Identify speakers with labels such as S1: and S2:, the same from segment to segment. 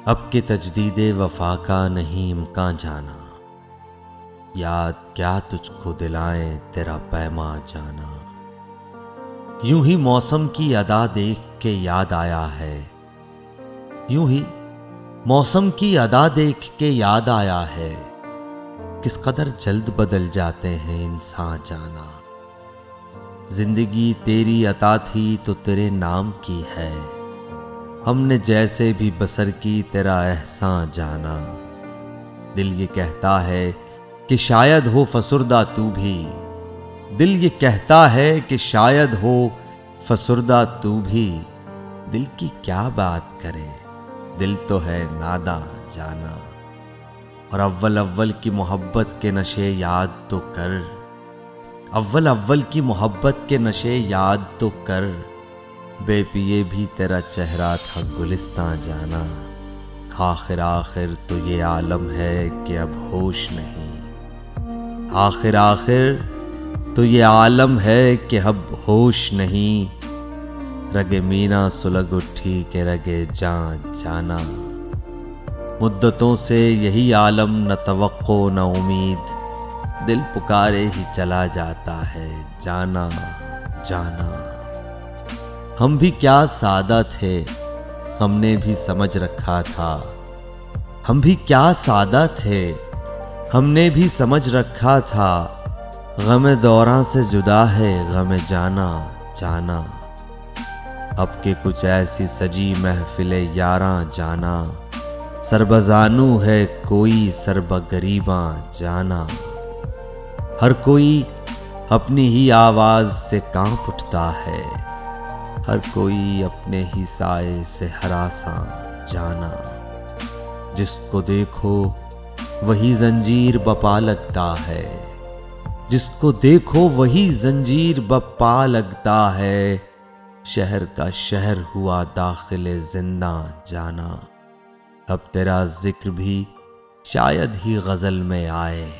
S1: अब के तजदीदे वफा का नहीं इम्कान जाना, याद क्या तुझको दिलाएं तेरा पैमा जाना। यूं ही मौसम की अदा देख के याद आया है, यूं ही मौसम की अदा देख के याद आया है, किस कदर जल्द बदल जाते हैं इंसान जाना। जिंदगी तेरी अता थी तो तेरे नाम की है, हमने जैसे भी बसर की तेरा एहसान जाना। दिल ये कहता है कि शायद हो फसुर्दा तू भी, दिल ये कहता है कि शायद हो फसुर्दा तू भी। दिल की क्या बात करें, दिल तो है नादा जाना। और अव्वल अव्वल की मोहब्बत के नशे याद तो कर, अव्वल अव्वल की मोहब्बत के नशे याद तो कर। बेपिए भी तेरा चेहरा था गुलिस्तां जाना। आखिर आखिर तो ये आलम है कि अब होश नहीं, आखिर आखिर तो ये आलम है कि अब होश नहीं। रगे मीना सुलग उठी के रगे जान जाना। मुद्दतों से यही आलम न तवक्को न उम्मीद, दिल पुकारे ही चला जाता है जाना जाना। हम भी क्या सादा थे, हमने भी समझ रखा था। हम भी क्या सादा थे, हमने भी समझ रखा था। गम दौरां से जुदा है गम जाना जाना। अब के कुछ ऐसी सजी महफिले यारां जाना। सरबजानू है कोई सरब गरीबां जाना। हर कोई अपनी ही आवाज से कांप उठता है, हर कोई अपने ही साए से हरासां जाना। जिसको देखो वही जंजीर बपा लगता है, जिसको देखो वही जंजीर बपा लगता है। शहर का शहर हुआ दाखिले जिंदा जाना। अब तेरा जिक्र भी शायद ही गजल में आए,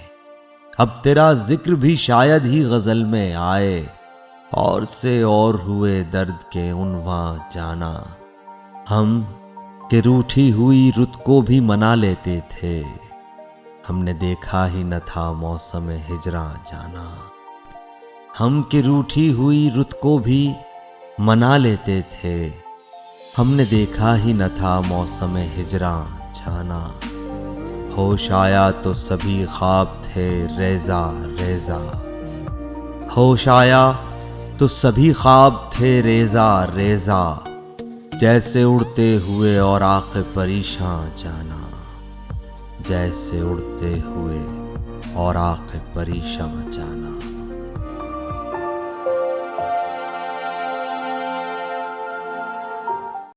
S1: अब तेरा जिक्र भी शायद ही गजल में आए। और से और हुए दर्द के उन्वां जाना। हम के रूठी हुई रुत को भी मना लेते थे, हमने देखा ही न था मौसम हिजरां जाना। हम के रूठी हुई रुत को भी मना लेते थे, हमने देखा ही न था मौसम हिजरां जाना। होश आया तो सभी ख्वाब थे रेजा रेजा, होश आया तो सभी ख्वाब थे रेजा रेजा। जैसे उड़ते हुए और आके परेशान जाना, जैसे उड़ते हुए और आके परेशान जाना।